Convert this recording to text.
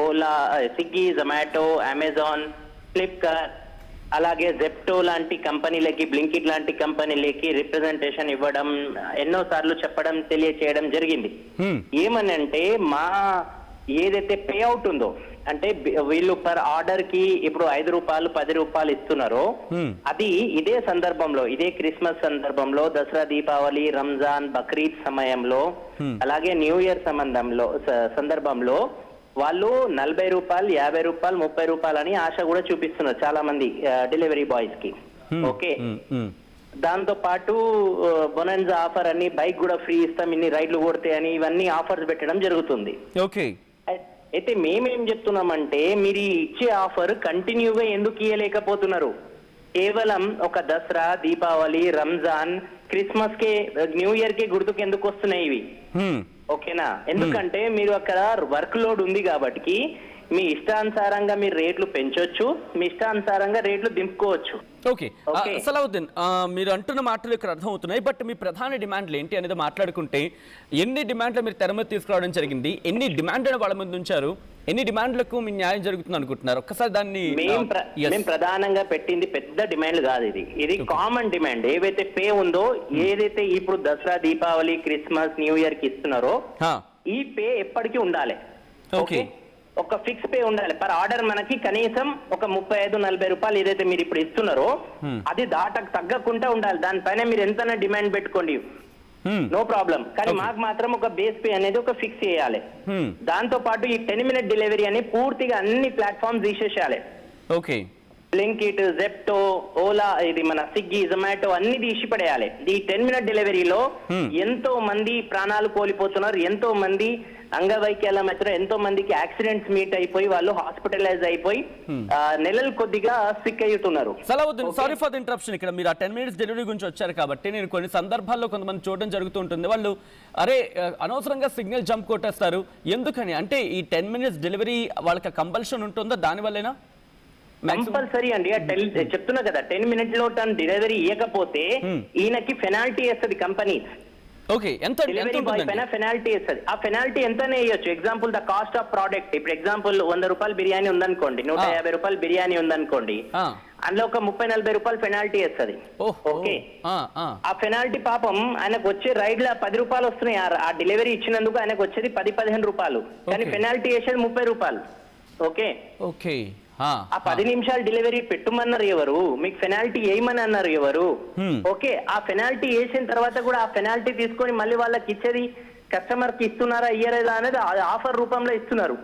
Ola, Swiggy, Zomato, Amazon, Flipkart, అలాగే Zepto లాంటి కంపెనీలకి, బ్లింకిట్ లాంటి కంపెనీలకి రిప్రజెంటేషన్ ఇవ్వడం, ఎన్నో సార్లు చెప్పడం, తెలియచేయడం జరిగింది. ఏమని అంటే మా ఏదైతే పే అవుట్ ఉందో, అంటే వీళ్ళు పర్ ఆర్డర్ కి ఇప్పుడు 5 రూపాయలు 10 రూపాయలు ఇస్తున్నారో, అది ఇదే సందర్భంలో, ఇదే క్రిస్మస్ సందర్భంలో, దసరా, దీపావళి, రంజాన్, బక్రీద్ సమయంలో, అలాగే న్యూ ఇయర్ సందర్భంలో వాళ్ళు 40 రూపాయలు, 50 రూపాయలు, 30 రూపాయలు అని ఆశ కూడా చూపిస్తున్నారు చాలా మంది డెలివరీ బాయ్స్ కి. ఓకే, దాంతో పాటు బొనెన్జా ఆఫర్ అని, బైక్ కూడా ఫ్రీ ఇస్తాం ఇన్ని రైడ్లు కొడితే అని, ఇవన్నీ ఆఫర్స్ పెట్టడం జరుగుతుంది. ఓకే, అయితే మేమేం చెప్తున్నామంటే మీరు ఇచ్చే ఆఫర్ కంటిన్యూగా ఎందుకు ఇవ్వలేకపోతున్నారు? కేవలం ఒక దసరా, దీపావళి, రంజాన్, క్రిస్మస్ కే, న్యూ ఇయర్ కి గుర్తుకు ఎందుకు వస్తున్నాయి ఇవి? ఓకేనా? ఎందుకంటే మీరు అక్కడ వర్క్ లోడ్ ఉంది కాబట్టి మీ ఇష్టానుసారంగా మీరు రేట్లు పెంచొచ్చు, మీ ఇష్టానుసారంగా రేట్లు దింపుకోవచ్చు. ఓకే, సలావుద్దీన్, మీరు అంటున్న మాటలు ఇక్కడ అర్థమవుతున్నాయి. బట్ మీ ప్రధాన డిమాండ్లు ఏంటి అనేది మాట్లాడుకుంటే, ఎన్ని డిమాండ్లు మీరు తెర మీద తీసుకురావడం జరిగింది, ఎన్ని డిమాండ్లను వాళ్ళ ముందు ఉంచారు, ఎన్ని డిమాండ్లకు మీ న్యాయం జరుగుతుంది అనుకుంటున్నారు? ఒక్కసారి దాన్ని. మేము ప్రధానంగా పెట్టింది పెద్ద డిమాండ్లు కాదు, ఇది కామన్ డిమాండ్. ఏవైతే పే ఉందో, ఏదైతే ఇప్పుడు Dasara, Deepavali, Christmas, new year కి ఇస్తున్నారో ఈ పే ఎప్పటికీ ఉండాలి. ఓకే, ఒక ఫిక్స్ పే ఉండాలి. పర్ ఆర్డర్ మనకి కనీసం ఒక 35-40 రూపాయలు ఏదైతే మీరు ఇప్పుడు ఇస్తున్నారో అది తగ్గకుండా ఉండాలి. దానిపైన మీరు ఎంత డిమాండ్ పెట్టుకోండి, నో ప్రాబ్లం. కానీ మాకు మాత్రం ఒక బేస్ పే అనేది ఒక ఫిక్స్ చేయాలి. దాంతో పాటు ఈ 10 minute డెలివరీ అని పూర్తిగా అన్ని ప్లాట్ఫామ్స్ తీసేసేయాలి. ఓకే, బ్లింకిట్, జెప్టో, ఓలా, ఇది మన స్విగ్గీ, జొమాటో అన్ని తీసి పడేయాలి. ఈ 10 minute డెలివరీలో ఎంతో మంది ప్రాణాలు కోల్పోతున్నారు, ఎంతో మంది అంగవైకల్యం అవుతున్నారు, ఎంతో మందికి యాక్సిడెంట్స్ మీట్ అయిపోయి వాళ్ళు హాస్పిటలైజ్ అయిపోయి నెలలు కొద్దిగా సిక్ అవుతున్నారు. Salahuddin, sorry for the interruption. ఇక్కడ మీరు ఆ 10 minutes డెలివరీ గురించి వచ్చారు కాబట్టి నేను కొన్ని సందర్భాల్లో కొంతమంది చూడడం జరుగుతూ ఉంటుంది. వాళ్ళు అరే అనవసరంగా సిగ్నల్ జంప్ కొట్టేస్తారు ఎందుకని అంటే, ఈ 10 minutes డెలివరీ వాళ్ళకి కంపల్షన్ ఉంటుందా? దానివల్లేనా? కంపల్సరీ అండి. చెప్తున్నా కదా, 10 minutes లో డెలివరీ ఇవ్వకపోతే ఈయనకి పెనాల్టీ వేస్తుంది కంపెనీ. ఓకే, ఎంత డెలివరీ బాయ్ పైన పెనాల్టీ వేస్తుంది. ఆ పెనాల్టీ ఎంతనే వేయొచ్చు. Example the cost of product. ఇప్పుడు ఎగ్జాంపుల్ 100 రూపాయలు బిర్యానీ ఉందనుకోండి, 150 రూపాయలు బిర్యానీ ఉందనుకోండి, అందులో ఒక 30-40 రూపాయలు పెనాల్టీ వేస్తుంది. ఓకే, ఆ పెనాల్టీ పాపం ఆయనకు వచ్చే రైడ్ లా 10 రూపాయలు వస్తున్నాయి. ఆ డెలివరీ ఇచ్చినందుకు ఆయనకు వచ్చేది 10-15 రూపాయలు, కానీ పెనాల్టీ వేసేది 30 రూపాయలు. ఓకే ఓకే, ఆ 10 నిమిషాలు డెలివరీ పెట్టుమన్నారు ఎవరు? మీకు పెనాల్టీ వేయమని అన్నారు ఎవరు? ఓకే, ఆ పెనాల్టీ వేసిన తర్వాత కూడా ఆ పెనాల్టీ తీసుకొని మళ్ళీ వాళ్ళకి ఇచ్చేది కస్టమర్ కి ఇస్తున్నారా ఇయ్యలేదా అనేది ఆఫర్ రూపంలో ఇస్తున్నారు.